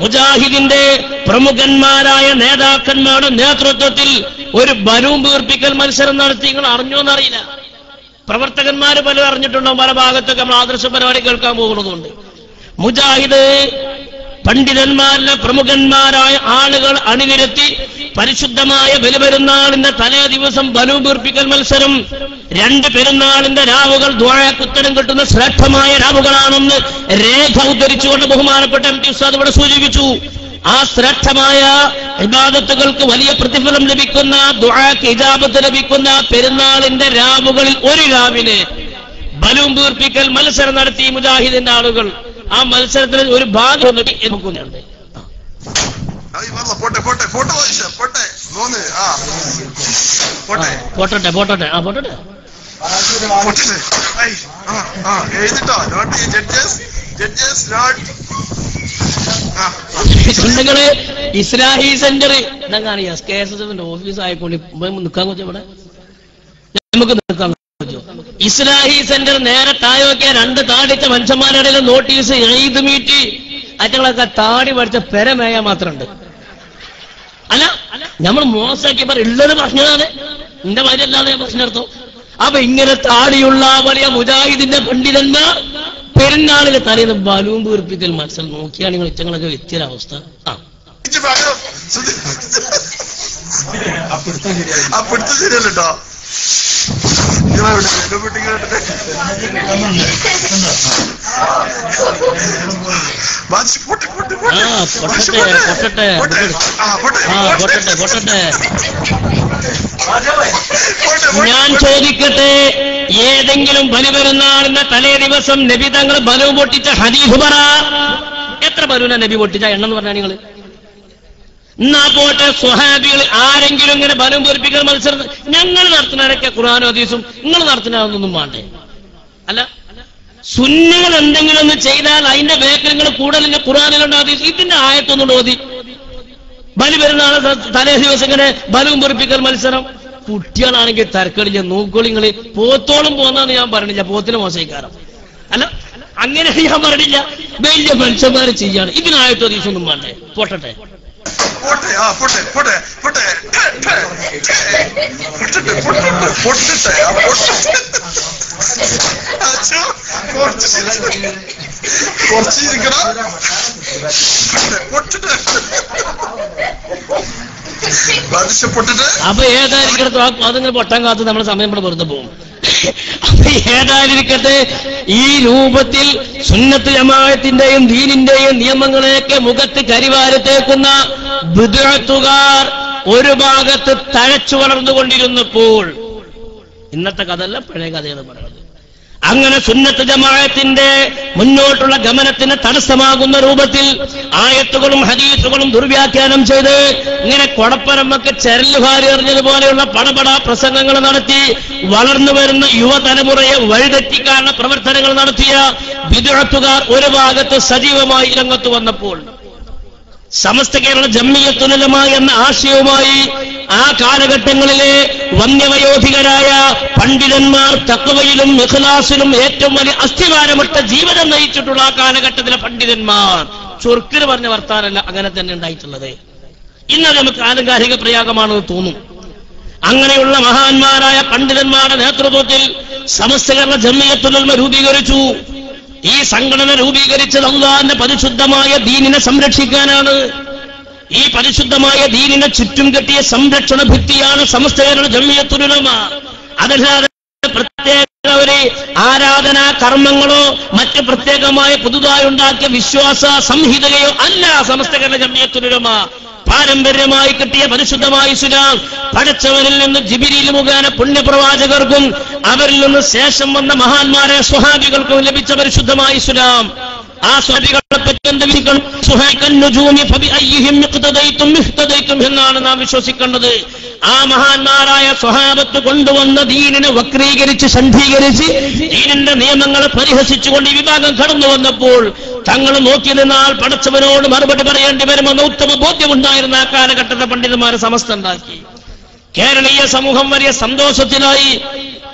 മുജാഹിദിന്റെ പ്രമുഖന്മാരായ നേതാക്കന്മാരുടെ നേതൃത്വത്തിൽ ഒരു ബലൂൺ വീർപ്പിക്കൽ മത്സരം നടത്തി. നിങ്ങൾ അറിഞ്ഞോന്നറിയില്ല, പ്രവർത്തകന്മാര് പലരും അറിഞ്ഞിട്ടുണ്ടോ? പല ഭാഗത്തൊക്കെ നമ്മൾ ആദർശ പരിപാടി കേൾക്കാൻ പോകുന്നതുകൊണ്ട് മുജാഹിദ് പണ്ഡിതന്മാരിലെ പ്രമുഖന്മാരായ ആളുകൾ അണിനിരത്തി പരിശുദ്ധമായ ബലിപെരുന്നാളിന്റെ തലേ ദിവസം ബലൂൺ വീർപ്പിക്കൽ മത്സരം. 2 പെരുന്നാളിന്റെ രാവുകൾ ദുആക്ക് ഉത്തരം കിട്ടുന്ന ശ്രേഷ്ഠമായ രാവുകളാണെന്ന് രേഖ ഉദ്ധരിച്ചുകൊണ്ട് ബഹുമാനപ്പെട്ട MT ഉസ്താദ് ഇവിടെ സൂചിപ്പിച്ചു. ആ ശ്രേഷ്ഠമായ ഇബാദത്തുകൾക്ക് വലിയ പ്രതിഫലം ലഭിക്കുന്ന, ദുആക്ക് ഇജാബത്ത് ലഭിക്കുന്ന പെരുന്നാളിന്റെ രാവുകളിൽ ഒരു രാവിലെ ബലൂൺ വീർപ്പിക്കൽ മത്സരം നടത്തി മുജാഹിദിന്റെ ആളുകൾ. ആ മത്സരത്തിൽ ഒരു ഭാഗം നോക്കുന്നുണ്ട്. നിങ്ങള് ഇസ്ലാഹി സെന്റർ എന്താ KSSന്റെ ഓഫീസ് ആയിക്കൊണ്ട് നിൽക്കാൻ പറ്റും. ഇവിടെ നമുക്ക് നിൽക്കാൻ പറ്റുമോ? ഇസ്ലാഹി സെന്റർ നേരെ താഴെ 2 താടിച്ച മനുഷ്യന്മാരുടെ നോട്ടീസ് ഈദ് മീറ്റ് അറ്റങ്ങളൊക്കെ താടി പഠിച്ച പെരമേയ മാത്രമുണ്ട്. അല്ല, നമ്മൾ മോശമാക്കി ഉള്ളത് പ്രശ്നമാണ്. എന്റെ മാതിരിയല്ലാതെ പ്രശ്നർത്ഥം. അപ്പൊ ഇങ്ങനെ താടിയുള്ള വലിയ മുജാഹിദിന്റെ പണ്ഡിതന്മാർ പെരുന്നാളിലെ തലേന്ന് ബലൂൺ വീർപ്പിക്കൽ മത്സരം നോക്കിയാണ് നിങ്ങൾ ഇറ്റങ്ങളൊക്കെ വ്യത്യരവസ്ഥ. ശരിയല്ലോ. ഞാൻ ചോദിക്കട്ടെ, ഏതെങ്കിലും ബലിപെരുന്നാളിന്റെ തലേ ദിവസം നബി തങ്ങൾ ബലൂൺ പൊട്ടിച്ച ഹദീസ് പറ. എത്ര ബലൂന നബി പൊട്ടിച്ച എണ്ണം എന്ന് പറഞ്ഞാൽ നിങ്ങൾ? എന്നാ പോട്ടെ, സ്വഹാബികൾ ആരെങ്കിലും ഇങ്ങനെ ബലൂൺ വീർപ്പിക്കൽ മത്സരം ഞങ്ങൾ നടത്തുന്നവരൊക്കെ ഖുർആനും ഹദീസും, നിങ്ങൾ നടത്തുന്നതൊന്നും വേണ്ടേ? അല്ല, സുന്നികൾ എന്തെങ്കിലും ഒന്ന് ചെയ്താൽ അതിന്റെ ബേക്കിൽ നിങ്ങൾ കൂടുതൽ ഖുർആനിലുണ്ട് ഹദീസ്, ഇതിന്റെ ആയത്തൊന്നും ഓതി ബലിപെരുന്നാൾ തലേ ദിവസം ഇങ്ങനെ ബലൂൺ വീർപ്പിക്കൽ മത്സരം. കുട്ടികളാണെങ്കിൽ തരക്കടില്ല, നോക്കോളിങ്ങള് പോത്തോളം പോന്നാന്ന് ഞാൻ പറഞ്ഞില്ല, പോത്തിന് മോശക്കാരം. അല്ല, അങ്ങനെ ഞാൻ പറഞ്ഞില്ല. വലിയ മനുഷ്യന്മാര് ചെയ്യാണ്, ഇതിനായത്തോ ഹദീസൊന്നും വേണ്ടേ? പോട്ടെ അപ്പൊ ഏതായിരിക്കട്ടെ, അതിങ്ങനെ പൊട്ടാൻ കാത്ത് നമ്മുടെ സമയം ഇവിടെ വെറുതെ പോകും. അപ്പൊ ഏതായിരിക്കട്ടെ, ഈ രൂപത്തിൽ സുന്നത്ത് ജമാഅത്തിന്റെയും ദീനിന്റെയും നിയമങ്ങളെയൊക്കെ മുഖത്ത് കരിവാരത്തേക്കുന്ന ബിദ്അത്തുകാർ ഒരു ഭാഗത്ത് തഴച്ചു വളർന്നുകൊണ്ടിരുന്നപ്പോൾ, ഇന്നത്തെ കഥയല്ല പഴയ കഥയാണ് പറയുന്നത്, അങ്ങനെ സുന്നത്ത് ജമാഅത്തിന്റെ മുന്നോട്ടുള്ള ഗമനത്തിന് തടസ്സമാകുന്ന രൂപത്തിൽ ആയത്തുകളും ഹദീസുകളും ദുർവ്യാഖ്യാനം ചെയ്ത് ഇങ്ങനെ കൊടപ്പരമ്പൊക്കെ ചരലുകാരി എറിഞ്ഞതുപോലെയുള്ള പടപട പ്രസംഗങ്ങൾ നടത്തി വളർന്നു വരുന്ന യുവതലമുറയെ വഴിതെറ്റിക്കാനുള്ള പ്രവർത്തനങ്ങൾ നടത്തിയ ബിദ്അത്തുകാർ ഒരു ഭാഗത്ത് സജീവമായി രംഗത്ത് വന്നപ്പോൾ, സമസ്ത കേരള ജംഇയ്യത്തുൽ ഉലമ എന്ന ആശയവുമായി ആ കാലഘട്ടങ്ങളിലെ വന്യവയോധികരായ പണ്ഡിതന്മാർ തഖ്വയിലും ഇഖ്ലാസിലും ഏറ്റവും വലിയ അസ്ഥിവാരമിട്ട ജീവിതം നയിച്ചിട്ടുള്ള ആ കാലഘട്ടത്തിലെ പണ്ഡിതന്മാർ ചുരുക്കിന് പറഞ്ഞ വർത്താനല്ല അങ്ങനെ തന്നെ ഉണ്ടായിട്ടുള്ളത്. ഇന്നത് നമുക്ക് ആലങ്കാരിക പ്രയോഗമാണെന്ന് തോന്നും. അങ്ങനെയുള്ള മഹാന്മാരായ പണ്ഡിതന്മാരുടെ നേതൃത്വത്തിൽ സമസ്ത കേരള ജംഇയ്യത്തുൽ ഉലമ രൂപീകരിച്ചു. ഈ സംഘടന രൂപീകരിച്ചത് അല്ലാഹുവിന്റെ പരിശുദ്ധമായ ദീനിനെ സംരക്ഷിക്കാനാണ്. ഈ പരിശുദ്ധമായ ദീനിനെ ചുറ്റും കെട്ടിയ സംരക്ഷണ ഭിത്തിയാണ് സമസ്ത കേരള ജംഇയ്യത്തുൽ ഉലമ. അതല്ലാതെ പ്രത്യേക ഒരു ആരാധനാ കർമ്മങ്ങളോ മറ്റ് പ്രത്യേകമായ പുതുതായി ഉണ്ടാക്കിയ വിശ്വാസ സംഹിതയോ അല്ല സമസ്ത കേരള ജംഇയ്യത്തുൽ ഉലമ. പാരമ്പര്യമായി കിട്ടിയ പരിശുദ്ധമായ ഇസ്ലാം പടച്ചവനിൽ നിന്ന് ജിബ്രീൽ മുഖേന പുണ്യപ്രവാചകർക്കും അവരിൽ നിന്ന് ശേഷം വന്ന മഹാന്മാരെ സ്വഹാബികൾക്കും ലഭിച്ച പരിശുദ്ധമായ ഇസ്ലാം. ആ സ്വഹാബികളെ പറ്റി എന്നാണ് നാം വിശ്വസിക്കേണ്ടത്. ആ മഹാന്മാരായ സ്വഹാബത്ത് കൊണ്ടുവന്ന ദീനിനെ വക്രീകരിച്ച് ഷണ്ഡീകരിച്ച് ദീനിന്റെ നിയമങ്ങളെ പരിഹസിച്ചുകൊണ്ട് ഈ വിഭാഗം കടന്നു വന്നപ്പോൾ തങ്ങൾ നോക്കി നിന്നാൽ പടച്ചവനോട് മറുപടി പറയേണ്ടി വരുമെന്ന ഉത്തമ ബോധ്യമുണ്ടായിരുന്ന ആ കാലഘട്ടത്തെ പണ്ഡിതന്മാരെ സമസ്ത ഉണ്ടാക്കി. കേരളീയ സമൂഹം വലിയ സന്തോഷത്തിലായി.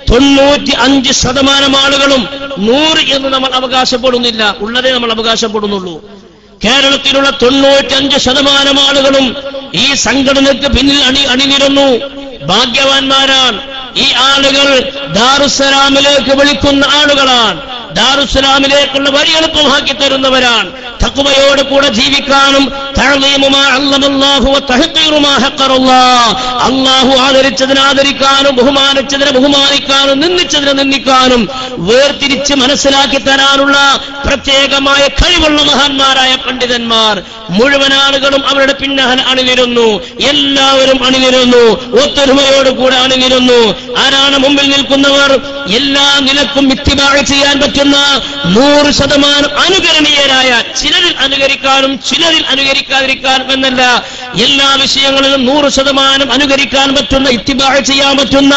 95% ആളുകളും 100 എന്ന് നമ്മൾ അവകാശപ്പെടുന്നില്ല, ഉള്ളതേ നമ്മൾ അവകാശപ്പെടുന്നുള്ളൂ. കേരളത്തിലുള്ള 95% ആളുകളും ഈ സംഘടനയ്ക്ക് പിന്നിൽ അണിനിരന്നു. ഭാഗ്യവാന്മാരാണ്. ഈ ആളുകൾ ദാറുസ്സലാമിലേക്ക് വിളിക്കുന്ന ആളുകളാണ്. ദാറുസ്സലാമിലേക്കുള്ള വഴി എളുപ്പമാക്കി തരുന്നവരാണ്. തഖ്വയോട് കൂടെ ജീവിക്കാനും അല്ലാഹു ആദരിച്ചതിനെ ആദരിക്കാനും ബഹുമാനിച്ചതിനെ ബഹുമാനിക്കാനും നിന്ദിച്ചതിനെ നിന്ദിക്കാനും വേർതിരിച്ച് മനസ്സിലാക്കി തരാനുള്ള പ്രത്യേകമായ കഴിവുള്ള മഹാന്മാരായ പണ്ഡിതന്മാർ മുഴുവൻ ആളുകളും അവരുടെ പിന്നാലെ അണിനിരുന്നു. എല്ലാവരും അണിനിരുന്നു, ഒത്തൊരുമയോടുകൂടെ അണിനിരുന്നു. ആരാണ് മുമ്പിൽ നിൽക്കുന്നവർ? എല്ലാ നിലക്കും ഇത്തിബാ ചെയ്യാൻ പറ്റുന്ന 100% അനുകരണീയരായ, ചിലരിൽ അനുകരിക്കാനും ചിലരിൽ അനുകരിക്കാതിരിക്കാനും എന്നല്ല, എല്ലാ വിഷയങ്ങളിലും 100% അനുകരിക്കാൻ പറ്റുന്ന, ഇത്തിബാ ചെയ്യാൻ പറ്റുന്ന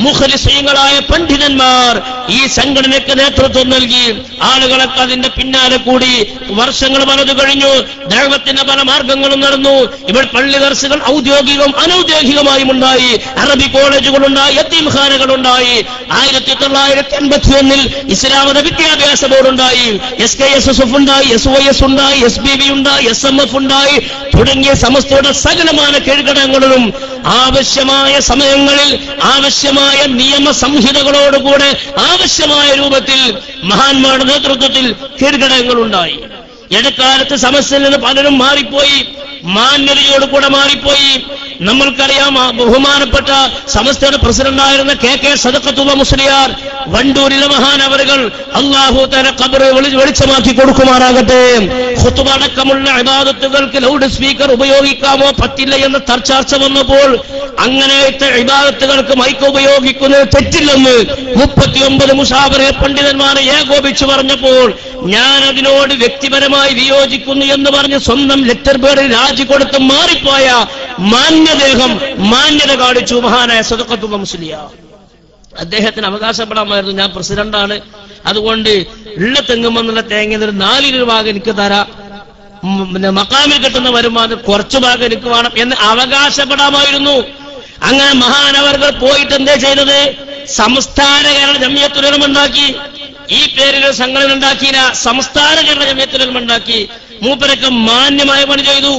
മുഖ്ലിസീങ്ങളായ പണ്ഡിതന്മാർ ഈ സംഘടനയ്ക്ക് നേതൃത്വം നൽകി. ആളുകളൊക്കെ അതിന്റെ പിന്നാലെ കൂടി. വർഷങ്ങൾ പലത് കഴിഞ്ഞു. ദഅവത്തിന്റെ പല മാർഗങ്ങളും നടന്നു. ഇവിടെ പള്ളി ദർസുകൾ ഔദ്യോഗികവും അനൌദ്യോഗികമായും ഉണ്ടായി. അറബി കോളേജുകളുണ്ടായി, യതീംഖാനകളുണ്ടായി. 1981 ഇസ്ലാമത വിദ്യാഭ്യാസ ബോർഡുണ്ടായി, SKSSF ഉണ്ടായി, SYS ഉണ്ടായി, SBB ഉണ്ടായി, SMF ഉണ്ടായി തുടങ്ങിയ സമസ്തയുടെ സകലമായ കീഴ്ഘടകങ്ങളിലും ആവശ്യമായ സമയങ്ങളിൽ ആവശ്യമായ നിയമ സംഹിതകളോടുകൂടെ ആവശ്യമായ രൂപത്തിൽ മഹാന്മാരുടെ നേതൃത്വത്തിൽ കീഴ്ഘടകങ്ങളുണ്ടായി. ഇടക്കാലത്ത് സമസ്തയിൽ നിന്ന് പലരും മാറിപ്പോയി, മാന്യതയോട് കൂടെ മാറിപ്പോയി. നമ്മൾക്കറിയാം, ബഹുമാനപ്പെട്ട സമസ്തയുടെ പ്രസിഡന്റായിരുന്ന KK സദഖത്തുള്ള മുസ്ലിയാർ വണ്ടൂരിലെ മഹാനവറുകൾ അല്ലാഹു തആല ഖബറ് വെളിച്ചമാക്കി കൊടുക്കുമാറാകട്ടെ. ഖുതുബ അടക്കമുള്ള ഇബാദത്തുകൾക്ക് ലൗഡ് സ്പീക്കർ ഉപയോഗിക്കാമോ പറ്റില്ല എന്ന ചർച്ച വന്നപ്പോൾ അങ്ങനത്തെ ഇബാദത്തുകൾക്ക് മൈക്ക് ഉപയോഗിക്കുന്നത് തെറ്റില്ലെന്ന് 39 മുശാവറ പണ്ഡിതന്മാരെ ഏകോപിച്ചു പറഞ്ഞപ്പോൾ ഞാൻ അതിനോട് വ്യക്തിപരമായി വിയോജിക്കുന്നു എന്ന് പറഞ്ഞ് സ്വന്തം ലെറ്റർ പേരിൽ രാജി കൊടുത്ത് മാറിപ്പോയ മാന്യത കാണിച്ചു മഹാനായ സദഖത്തുള്ള മുസ്ലിയാർ. അദ്ദേഹത്തിന് അവകാശപ്പെടാമായിരുന്നു, ഞാൻ പ്രസിഡന്റാണ്, അതുകൊണ്ട് ഉള്ള തെങ്ങുമെന്നുള്ള തേങ്ങ 4 ഭാഗം എനിക്ക് തരാം, മക്കാമിൽ കിട്ടുന്ന വരുമാനം കുറച്ചു ഭാഗം എനിക്ക് വേണം എന്ന് അവകാശപ്പെടാമായിരുന്നു. അങ്ങനെ മഹാനവർകൾ പോയിട്ട് എന്തേ ചെയ്തത്? സംസ്ഥാന കേരള ജംഇയ്യത്തുൽ ഉലമ ഉണ്ടാക്കി. ഈ പേരിൽ സംഘടന ഉണ്ടാക്കിയില്ല, സംസ്ഥാന കേരള ജംഇയ്യത്തുൽ ഉലമ ഉണ്ടാക്കി. മൂപ്പരൊക്കെ മാന്യമായ പണി ചെയ്തു.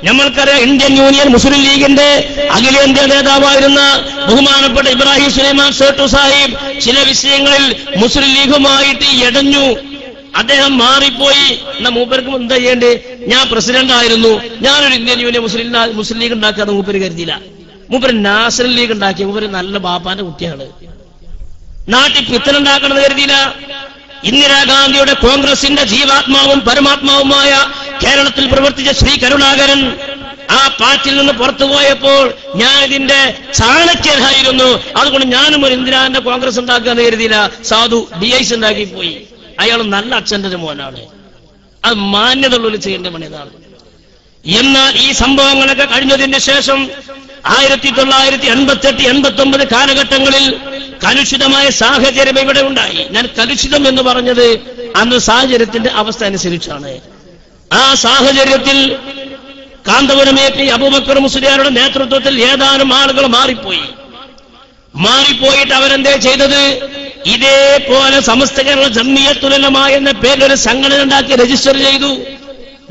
നമ്മൾക്കറിയാം, ഇന്ത്യൻ യൂണിയൻ മുസ്ലിം ലീഗിന്റെ അഖിലേന്ത്യാ നേതാവായിരുന്ന ബഹുമാനപ്പെട്ട ഇബ്രാഹിം സുലൈമാൻ സേട്ടു സാഹിബ് ചില വിഷയങ്ങളിൽ മുസ്ലിം ലീഗുമായിട്ട് ഇടഞ്ഞു. അദ്ദേഹം മാറിപ്പോയി. എന്നാ മൂപ്പർക്കും എന്താ ചെയ്യേണ്ടേ? ഞാൻ പ്രസിഡന്റ് ആയിരുന്നു, ഞാനൊരു ഇന്ത്യൻ യൂണിയൻ മുസ്ലിം ലീഗ് ഉണ്ടാക്കാന്ന് മൂപ്പര് കരുതിയില്ല. മൂപ്പര് നാഷണൽ ലീഗ് ഉണ്ടാക്കിയ മൂപ്പര് നല്ല ബാപ്പാന്റെ കുട്ടിയാണ്. നാട്ടിൽ പിത്തനുണ്ടാക്കണമെന്ന് കരുതിയില്ല. ഇന്ദിരാഗാന്ധിയുടെ കോൺഗ്രസിന്റെ ജീവാത്മാവും പരമാത്മാവുമായ കേരളത്തിൽ പ്രവർത്തിച്ച ശ്രീ കരുണാകരൻ ആ പാർട്ടിയിൽ നിന്ന് പുറത്തുപോയപ്പോൾ ഞാൻ ഇതിന്റെ ചാണക്യനായിരുന്നു. അതുകൊണ്ട് ഞാനും ഒരു ഇന്ദിരാന്റെ കോൺഗ്രസ് ഉണ്ടാക്കാന്ന് കരുതിയില്ല. സാധു DIC ഉണ്ടാക്കിപ്പോയി. അയാൾ നല്ല അച്ഛന്റെ മോനാണ്. അത് മാന്യതയുള്ളൊരു ചെയ്യേണ്ട പണിതാണ്. എന്നാൽ ഈ സംഭവങ്ങളൊക്കെ കഴിഞ്ഞതിന് ശേഷം 1988-89 കാലഘട്ടങ്ങളിൽ കലുഷിതമായ സാഹചര്യം ഇവിടെ ഉണ്ടായി. ഞാൻ കലുഷിതം എന്ന് പറഞ്ഞത് അന്ന് സാഹചര്യത്തിന്റെ അവസ്ഥ അനുസരിച്ചാണ്. ആ സാഹചര്യത്തിൽ കാന്തപുരം AP അബൂബക്കർ മുസ്ലിയാരുടെ നേതൃത്വത്തിൽ ഏതാനും ആളുകൾ മാറിപ്പോയിട്ട് അവരെന്തേ ചെയ്തത്? ഇതേപോലെ സമസ്ത കേരള ജംഇയ്യത്തുൽ ഉലമ എന്ന പേരിലൊരു സംഘടന ഉണ്ടാക്കി രജിസ്റ്റർ ചെയ്തു.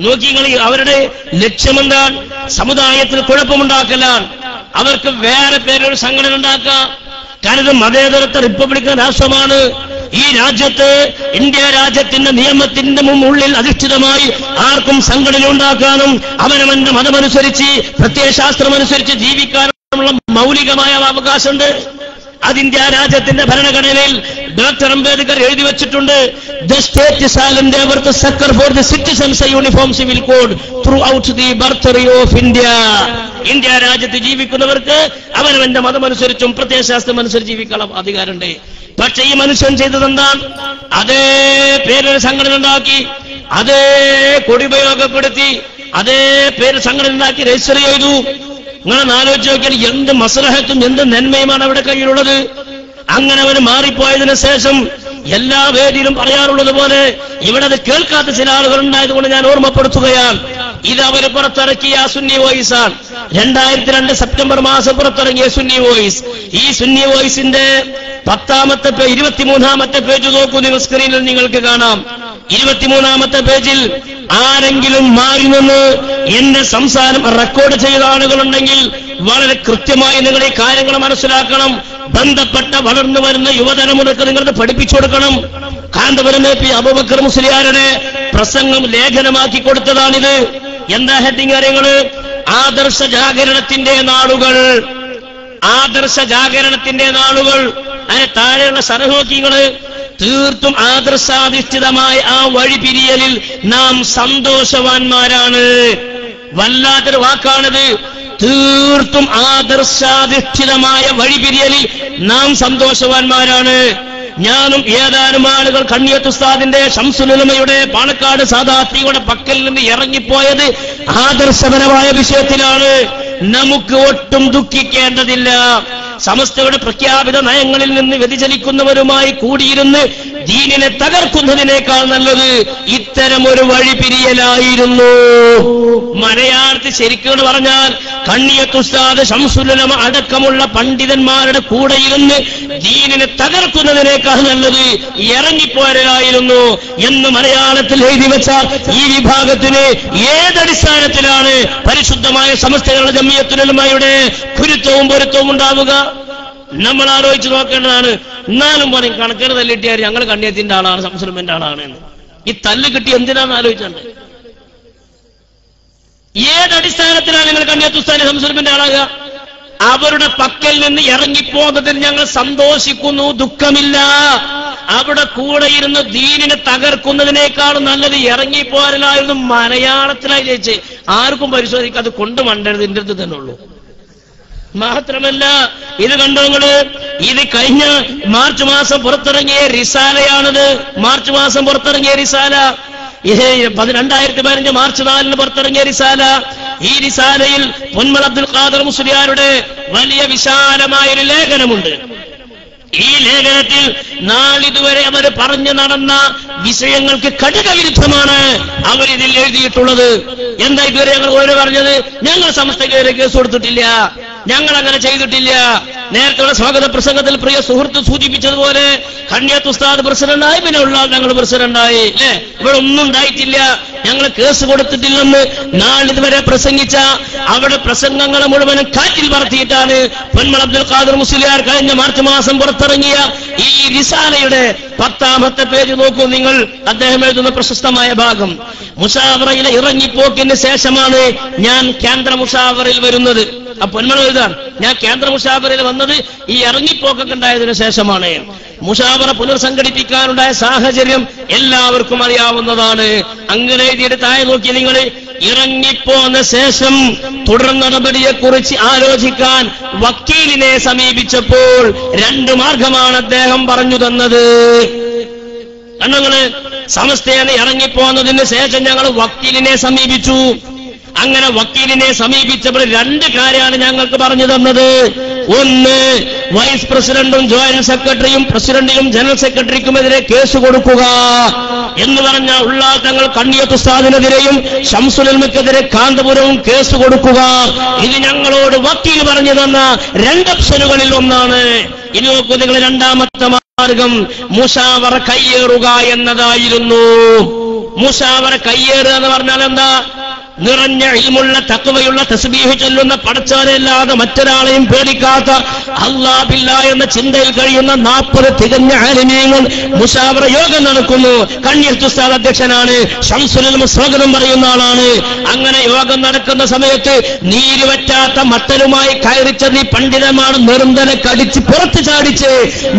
നോക്കി നിങ്ങൾ, അവരുടെ ലക്ഷ്യമെന്താണ്? സമുദായത്തിൽ കുഴപ്പമുണ്ടാക്കലാണ്. അവർക്ക് വേറെ പേരൊരു സംഘടന ഉണ്ടാക്കാം. കാരണം ഇത് മതേതരത്വ റിപ്പബ്ലിക്കൻ രാഷ്ട്രമാണ്. ഈ രാജ്യത്ത്, ഇന്ത്യ രാജ്യത്തിന്റെ നിയമത്തിന്റെ ഉള്ളിൽ അധിഷ്ഠിതമായി ആർക്കും സംഘടന ഉണ്ടാക്കാനും അവനവന്റെ മതമനുസരിച്ച് പ്രത്യയശാസ്ത്രമനുസരിച്ച് ജീവിക്കാനുള്ള മൗലികമായ അവകാശമുണ്ട്. അത് ഇന്ത്യ രാജ്യത്തിന്റെ ഭരണഘടനയിൽ ഡോക്ടർ അംബേദ്കർ എഴുതി വെച്ചിട്ടുണ്ട്. The state shall endeavor to succor for the citizens a uniform civil code throughout the birthday of India. India രാജ്യത്ത് ജീവിക്കുന്നവർക്ക് അവനവന്റെ മതമനുസരിച്ചും പ്രത്യയശാസ്ത്രം അനുസരിച്ച് ജീവിക്കാനുള്ള അധികാരമുണ്ട്. പക്ഷെ ഈ മനുഷ്യൻ ചെയ്തതെന്താണ്? അതേ പേരിൽ സംഘടന ഉണ്ടാക്കി, അതേ കൊടി ഉപയോഗപ്പെടുത്തി, അതേ പേര് സംഘടന ഉണ്ടാക്കി രജിസ്റ്റർ ചെയ്തു. നിങ്ങളെ ആലോചിച്ച് നോക്കിയാൽ എന്ത് മസ്ലഹത്തും എന്ത് നന്മയുമാണ് അവിടെ കയ്യിലുള്ളത്. അങ്ങനെ അവന് മാറിപ്പോയതിനു ശേഷം എല്ലാ വേദിയിലും പറയാറുള്ളത് പോലെ ഇവിടെ അത് കേൾക്കാത്ത ചില ആളുകൾ ഉണ്ടായതുകൊണ്ട് ഞാൻ ഓർമ്മപ്പെടുത്തുകയാണ്. ഇത് അവർ പുറത്തിറക്കിയ സുന്നി വോയിസാണ്. 2002 സെപ്റ്റംബർ മാസം പുറത്തിറങ്ങിയ സുന്നി വോയിസ്. ഈ സുന്നി വോയിസിന്റെ 23ാമത്തെ പേജ് നോക്കൂ, നിങ്ങൾ സ്ക്രീനിൽ നിങ്ങൾക്ക് കാണാം. 23-ാമത്തെ പേജിൽ ആരെങ്കിലും മാറി നിന്ന് എന്റെ സംസാരം റെക്കോർഡ് ചെയ്ത ആളുകളുണ്ടെങ്കിൽ വളരെ കൃത്യമായി നിങ്ങൾ ഈ കാര്യങ്ങൾ മനസ്സിലാക്കണം. ബന്ധപ്പെട്ട വളർന്നു വരുന്ന യുവതലമുറക്ക് നിങ്ങൾക്ക് പഠിപ്പിച്ചു കൊടുക്കണം. കാന്തപുരം എ പി അബൂബക്കർ മുസ്ലിയാരുടെ പ്രസംഗം ലേഖനമാക്കി കൊടുത്തതാണിത്. എന്താ ഹെഡിങ് കാര്യങ്ങള്? ആദർശ ജാഗരണത്തിന്റെ നാളുകൾ. ആദർശ ജാഗരണത്തിന്റെ നാളുകൾ. അതിന് താഴെയുള്ള സരഹോക്കികള് തീർത്തും ആദർശാധിഷ്ഠിതമായ ആ വഴിപിരിയലിൽ നാം സന്തോഷവാന്മാരാണ്. വല്ലാത്തൊരു വാക്കാണിത്. തീർത്തും ആദർശാധിഷ്ഠിതമായ വഴിപിരിയലിൽ നാം സന്തോഷവാന്മാരാണ്. ഞാനും ഏതാനും ആളുകൾ കണ്ണിയത്ത് ഉസ്താദിന്റെ ശംസുൽ ഉലമയുടെ പാണക്കാട് സാദാത്തിയുടെ പക്കൽ നിന്ന് ഇറങ്ങിപ്പോയത് ആദർശപരമായ വിഷയത്തിലാണ്. നമുക്ക് ഒട്ടും ദുഃഖിക്കേണ്ടതില്ല. സമസ്തയുടെ പ്രഖ്യാപിത നയങ്ങളിൽ നിന്ന് വ്യതിചലിക്കുന്നവരുമായി കൂടിയിരുന്ന് ദീനിനെ തകർക്കുന്നതിനേക്കാൾ നല്ലത് ഇത്തരം ഒരു വഴിപിരിയലായിരുന്നു. മലയാളത്തിൽ ശരിക്കും പറഞ്ഞാൽ കണ്ണിയത്ത് ഉസ്താദ് ശംസുൽ ഉലമ അടക്കമുള്ള പണ്ഡിതന്മാരുടെ കൂടെ ഇരുന്ന് ദീനിനെ തകർക്കുന്നതിനേക്കാൾ നല്ലത് ഇറങ്ങിപ്പോരലായിരുന്നു എന്ന് മലയാളത്തിൽ എഴുതി വെച്ച ഈ വിഭാഗത്തിന് ഏതടിസ്ഥാനത്തിലാണ് പരിശുദ്ധമായ സമസ്തകളുടെ ജമിയത്തുൽ ഉലമയുടെ കുരുത്തവും പൊരുത്തവും ഉണ്ടാവുക? നമ്മൾ ആലോചിച്ച് നോക്കേണ്ടതാണ്. എന്നാലും പറയും കണക്കേട് തല്ലിട്ടിയാൽ ഞങ്ങൾ കണ്ണിയത്തിന്റെ ആളാണ്, സംസ്കൃതന്റെ ആളാണ് എന്ന്. ഈ തല്ല് കിട്ടി എന്തിനാണെന്ന് ആലോചിച്ചത്? ഏതടിസ്ഥാനത്തിലാണ് നിങ്ങൾ കണ്ണിയത്ത് ഉസ്താദിന്റെ സംസ്കൃതന്റെ ആളാകുക? അവരുടെ പക്കൽ നിന്ന് ഇറങ്ങിപ്പോന്നതിൽ ഞങ്ങൾ സന്തോഷിക്കുന്നു, ദുഃഖമില്ല. അവിടെ കൂടെ ഇരുന്ന് ദീനിനെ തകർക്കുന്നതിനേക്കാളും നല്ലത് ഇറങ്ങിപ്പോരലായിരുന്നു. മലയാളത്തിലായി ജയിച്ച് ആർക്കും പരിശോധിക്കാതെ കൊണ്ട് മണ്ടരുത്, ഇതിന്റെ അടുത്ത് തന്നെ ഉള്ളൂ. മാത്രമല്ല ഇത് കണ്ടോ നിങ്ങള്, ഇത് കഴിഞ്ഞ മാർച്ച് മാസം പുറത്തിറങ്ങിയ റിസാലയാണിത്. മാർച്ച് മാസം പുറത്തിറങ്ങിയ റിസാല, 2015 മാർച്ച് 4 പുറത്തിറങ്ങിയ റിസാല. ഈ റിസാലയിൽ പൊന്മള അബ്ദുൽ ഖാദർ മുസ്ലിയാരുടെ വലിയ വിശാലമായൊരു ലേഖനമുണ്ട്. ഈ ലേഖനത്തിൽ നാളിതുവരെ അവർ പറഞ്ഞു നടന്ന വിഷയങ്ങൾക്ക് ഘടകവിരുദ്ധമാണ് അവരിതിൽ എഴുതിയിട്ടുള്ളത്. എന്താ ഇതുവരെ ഞങ്ങൾ ഓരോ പറഞ്ഞത്? ഞങ്ങൾ സമസ്തയ്ക്കെതിരെ കേസ് കൊടുത്തിട്ടില്ല, ഞങ്ങൾ അങ്ങനെ ചെയ്തിട്ടില്ല. നേരത്തെ സ്വാഗത പ്രസംഗത്തിൽ പ്രിയ സുഹൃത്ത് സൂചിപ്പിച്ചതുപോലെ കണ്ണിയത്ത് ഉസ്താദ് പ്രസിഡന്റായി, പിന്നെ ഉള്ള ഞങ്ങൾ പ്രസിഡന്റായി, അല്ലേ? ഇവിടെ ഒന്നും ഉണ്ടായിട്ടില്ല, ഞങ്ങൾ കേസ് കൊടുത്തിട്ടില്ലെന്ന് നാളിതുവരെ പ്രസംഗിച്ച അവിടെ പ്രസംഗങ്ങളെ മുഴുവനും കാറ്റിൽ പറത്തിയിട്ടാണ് പൊന്മള അബ്ദുൽ ഖാദർ മുസ്ലിയാർ കഴിഞ്ഞ മാർച്ച് മാസം പുറത്തിറങ്ങിയ ഈ റിസാലയുടെ 10-ാമത്തെ പേജ് നോക്കൂ നിങ്ങൾ. അദ്ദേഹം എഴുതുന്ന പ്രശസ്തമായ ഭാഗം, മുഷാവറയിലെ ഇറങ്ങിപ്പോക്കിന് ശേഷമാണ് ഞാൻ കേന്ദ്ര മുഷാവറയിൽ വരുന്നത്. ആ പൊന്മള എഴുതാണ്, ഞാൻ കേന്ദ്ര മുഷാവറയിൽ വന്നത് ഈ ഇറങ്ങിപ്പോക്കൊക്കെ ഉണ്ടായതിനു ശേഷമാണ്. മുഷാവറ പുനർസംഘടിപ്പിക്കാനുണ്ടായ സാഹചര്യം എല്ലാവർക്കും അറിയാവുന്നതാണ്. അങ്ങനെ എഴുതിയിട്ട് താഴെ നോക്കി നിങ്ങൾ. ഇറങ്ങിപ്പോന്ന ശേഷം തുടർ നടപടിയെക്കുറിച്ച് ആലോചിക്കാൻ വക്കീലിനെ സമീപിച്ചപ്പോൾ 2 മാർഗമാണ് അദ്ദേഹം പറഞ്ഞു തന്നത്. കണ്ണുങ്ങള്, സമസ്തയെന്ന് ഇറങ്ങിപ്പോന്നതിന് ശേഷം ഞങ്ങൾ വക്കീലിനെ സമീപിച്ചു. അങ്ങനെ വക്കീലിനെ സമീപിച്ചപ്പോൾ 2 കാര്യമാണ് ഞങ്ങൾക്ക് പറഞ്ഞു തന്നത്. ഒന്ന്, വൈസ് പ്രസിഡന്റും ജോയിന്റ് സെക്രട്ടറിയും പ്രസിഡന്റിനും ജനറൽ സെക്രട്ടറിക്കുമെതിരെ കേസ് കൊടുക്കുക എന്ന് പറഞ്ഞ ഉള്ളാത്തങ്ങൾ കണ്ണിയത്ത് ഉസ്താദിനെതിരെയും ശംസുൽ ഉലമയ്ക്കെതിരെ കാന്തപുരവും കേസ് കൊടുക്കുക. ഇത് ഞങ്ങളോട് വക്കീൽ പറഞ്ഞു തന്ന 2 ഓപ്ഷനുകളിൽ ഒന്നാണ്. ഇനി നോക്കൂ നിങ്ങൾ, 2-ാമത്തെ മാർഗം മുഷാവറ കയ്യേറുക എന്നതായിരുന്നു. മുഷാവറ കയ്യേറുക എന്ന് പറഞ്ഞാൽ എന്താ? നിറഞ്ഞ ഇൽമുള്ള തഖ്വയുള്ള തസ്ബീഹ് ചൊല്ലുന്ന പടച്ചവനല്ലാതെ മറ്റൊരാളെയും പേടിക്കാത്ത അല്ലാഹ് ബില്ലാഹ് എന്ന ചിന്തയിൽ കഴിയുന്ന 40 തികഞ്ഞ ആലിമീങ്ങൾ മുശാവറ യോഗം നടക്കുന്നു. കണ്ണിയത്ത് ഉസ്താദ് അധ്യക്ഷനാണ്, ശംസുൽ ഉലമ സ്വാഗതം പറയുന്ന ആളാണ്. അങ്ങനെ യോഗം നടക്കുന്ന സമയത്ത് നീരുവറ്റാത്ത മട്ടലുമായി കയറിച്ചത് ഈ പണ്ഡിതന്മാർ നെറുന്തനെ കടിച്ച് പുറത്ത് ചാടിച്ച്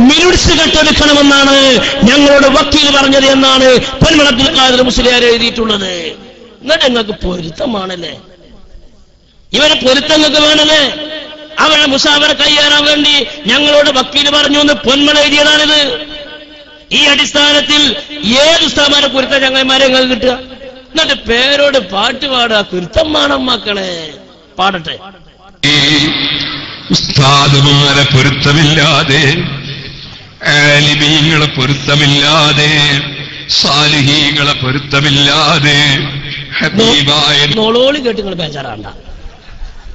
മിനുട്സ് കെട്ടെടുക്കണമെന്നാണ് ഞങ്ങളോട് വക്കീൽ പറഞ്ഞത് എന്നാണ് പൊന്മള അബ്ദുൽ ഖാദർ മുസ്ലിയാർ എഴുതിയിട്ടുള്ളത്. എന്നിട്ട് നിങ്ങൾക്ക് പൊരുത്തമാണല്ലേ, ഇവരെ പൊരുത്തങ്ങൾക്ക് വേണമല്ലേ? അവരെ മുഷാവറ കയ്യേറാൻ വേണ്ടി ഞങ്ങളോട് വക്കീൽ പറഞ്ഞു എന്ന് പൊന്മള എഴുതിയതാണിത്. ഈ അടിസ്ഥാനത്തിൽ ഏത് ഉസ്താദുമാരെ പൊരുത്ത ചങ്ങന്മാരെ ഞങ്ങൾക്ക് കിട്ടുക? എന്നിട്ട് പേരോട് പാട്ട് പാടുക, കുരുത്തമാണ് മക്കളെ, പാടട്ടെ. ഉസ്താദുമാരെ പൊരുത്തമില്ലാതെ, ആലിമീങ്ങളെ പൊരുത്തമില്ലാതെ, സാലിഹീങ്ങളെ പൊരുത്തമില്ലാതെ നോളോളി കേട്ട് നിങ്ങൾ ബേജാറാണ്ട.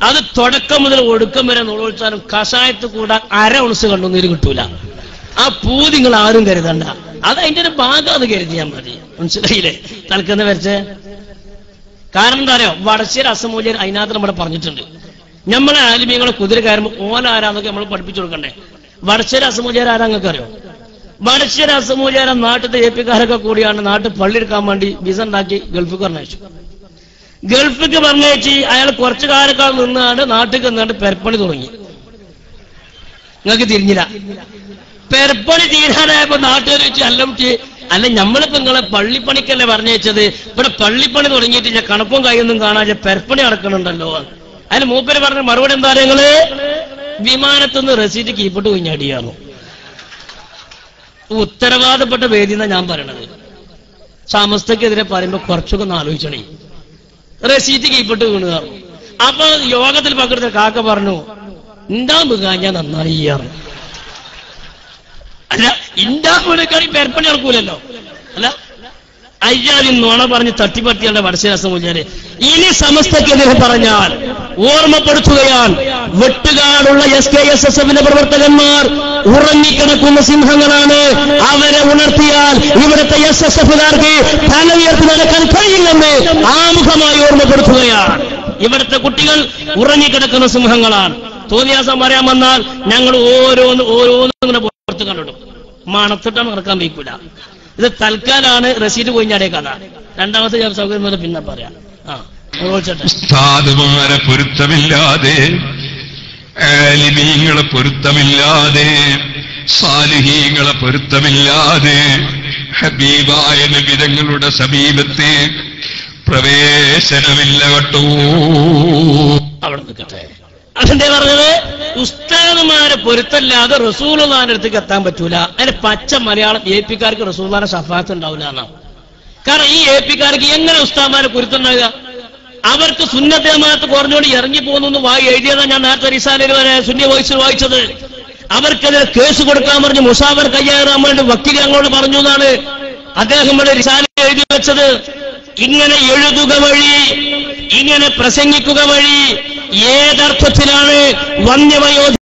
അത് തുടക്കം മുതൽ ഒടുക്കം വരെ നോളൊളിച്ചാലും കഷായത്ത് കൂടാൻ 1/2 ഔൺസ് കണ്ടു നീര് കിട്ടൂല. ആ പൂതി നിങ്ങൾ ആരും കരുതണ്ട. അത് അതിന്റെ ഒരു ഭാഗം അത് കരുതിയാൽ മതി. മനസ്സിലായില്ലേ? തൽക്കുന്ന വരച്ച് കാരണം എന്താ അറിയോ, വടശ്ശേരി അസമൂല്യർ അതിനകത്ത് നമ്മുടെ പറഞ്ഞിട്ടുണ്ട്. നമ്മളെ ആലിമീങ്ങളെ കുതിര കയറുമ്പോൾ ഓല ആരാന്നൊക്കെ നമ്മൾ പഠിപ്പിച്ചു കൊടുക്കണ്ടേ. വടശ്ശേരി അസമൂല്യർ ആരാ നിങ്ങൾക്ക് അറിയോ? വടശ്ശേരി അസമൂല്യർ നാട്ടിലെ ഏപ്പിക്കാരൊക്കെ കൂടിയാണ് നാട്ടിൽ പള്ളി എടുക്കാൻ വേണ്ടി വിസ ഉണ്ടാക്കി ഗൾഫിക്ക് പറഞ്ഞയച്ചു. ഗൾഫിക്ക് പറഞ്ഞയച്ച് അയാൾ കുറച്ചു കാലക്കാൾ നിന്നാണ്ട് നാട്ടിൽ നിന്നാണ്ട് പെരപ്പണി തുടങ്ങി. നിങ്ങൾക്ക് തിരിഞ്ഞില്ല. പെരപ്പണി തീരാനായപ്പോ നാട്ടുകാർ വെച്ച് അല്ല നമ്മളിപ്പോ നിങ്ങളെ പള്ളിപ്പണിക്കല്ലേ പറഞ്ഞയച്ചത്, ഇവിടെ പള്ളിപ്പണി തുടങ്ങിയിട്ട് ഞാൻ കണക്കും കൈയൊന്നും കാണാതെ പെരപ്പണി നടക്കണുണ്ടല്ലോ. അതിന് മൂപ്പര് പറഞ്ഞ മറുപടി എന്താ, നിങ്ങള് വിമാനത്തുനിന്ന് റെസീറ്റ് കീപ്പിട്ട് കുഞ്ഞാടിയാണോ? ഉത്തരവാദപ്പെട്ട വേദി എന്നാ ഞാൻ പറയണത്. സമസ്തക്കെതിരെ പറയുമ്പോ കുറച്ചൊക്കെ ഒന്ന് ആലോചിച്ചണേ. റെസീറ്റ് കീപ്പിട്ട് വീണുകാറും. അപ്പൊ യോഗത്തിൽ പങ്കെടുത്ത കാക്ക പറഞ്ഞു, ഉണ്ടാകുക ഞാൻ നന്നായി ചെയ്യാറ്. അല്ല, ഉണ്ടാകുമ്പോഴേക്കാണ് ഈ പെരപ്പണി നടക്കൂലല്ലോ. അല്ല, അയ്യാതി നുണ പറഞ്ഞ് തട്ടിപ്പറ്റിയാളുടെ വടശ്ശേരി മുല്ലാരെ ഇനി സമസ്തക്കെതിരെ പറഞ്ഞാൽ ഓർമ്മപ്പെടുത്തുകയാണ്, വെട്ടുകാടുള്ള SKSSF പ്രവർത്തകന്മാർ ഉറങ്ങിക്കിടക്കുന്ന സിംഹങ്ങളാണ്. അവരെ ഉണർത്തിയാൽ ഇവിടുത്തെ SSFകാർക്ക് തല ഉയർത്തി നടക്കാൻ കഴിയില്ലെന്ന് ആമുഖമായി ഓർമ്മപ്പെടുത്തുകയാണ്. ഇവിടുത്തെ കുട്ടികൾ ഉറങ്ങിക്കിടക്കുന്ന സിംഹങ്ങളാണ്. തോന്നിയാസം പറയാൻ വന്നാൽ ഞങ്ങൾ ഓരോന്നിങ്ങനെ പുറത്ത് കണ്ടിടും. മണത്തിട്ടാണ് നടക്കാൻ വയ്ക്കൂല. ഇത് തൽക്കാലാണ് റസീറ്റ് കൊഞ്ഞാടിയ കഥ. രണ്ടാമത്തെ ഞാൻ സൗകര്യം പിന്നെ പറയാം. ഉസ്താദുമാരെ പൊരുത്തമില്ലാതെ, ആലിമീങ്ങളെ പൊരുത്തമില്ലാതെ, സാലിഹീങ്ങളെ പൊരുത്തമില്ലാതെ ഹബീബായ നബി തങ്ങളുടെ സമീപത്തെ പ്രവേശനമില്ല കേട്ടോ. അവിടെ നിൽക്കട്ടെ. അതെന്താ പറഞ്ഞത്? ഉസ്താദുമാരെ പൊരുത്തല്ലാതെ റസൂലുള്ളാഹിന്റെ അടുത്തേക്ക് എത്താൻ പറ്റൂല. അതിന് പച്ച മലയാളം ഏപ്പിക്കാർക്ക് റസൂലുള്ളാഹിന്റെ ശഫാഅത്ത് ഉണ്ടാവില്ല എന്നാണ്. കാരണം ഈ ഏപ്പിക്കാർക്ക് എങ്ങനെ ഉസ്താദുമാരെ പൊരുത്തുണ്ടാവുക? അവർക്ക് സുന്നത്തെ ജമാഅത്ത് കുറഞ്ഞുകൊണ്ട് ഇറങ്ങി പോകുന്നു എഴുതിയതാ ഞാൻ നേരത്തെ റിസാലയിൽ സുന്നി വോയിസിൽ വായിച്ചത്. അവർക്കെതിരെ കേസ് കൊടുക്കാൻ പറഞ്ഞ് മുസാഫർ കയ്യേറാൻ വേണ്ടി വക്കീൽ ഞങ്ങളോട് പറഞ്ഞു എന്നാണ് അദ്ദേഹം ഇവിടെ റിസാലയിൽ എഴുതി വെച്ചത്. ഇങ്ങനെ എഴുതുക വഴി, ഇങ്ങനെ പ്രസംഗിക്കുക വഴി ഏതർത്ഥത്തിലാണ് വന്യവയോധി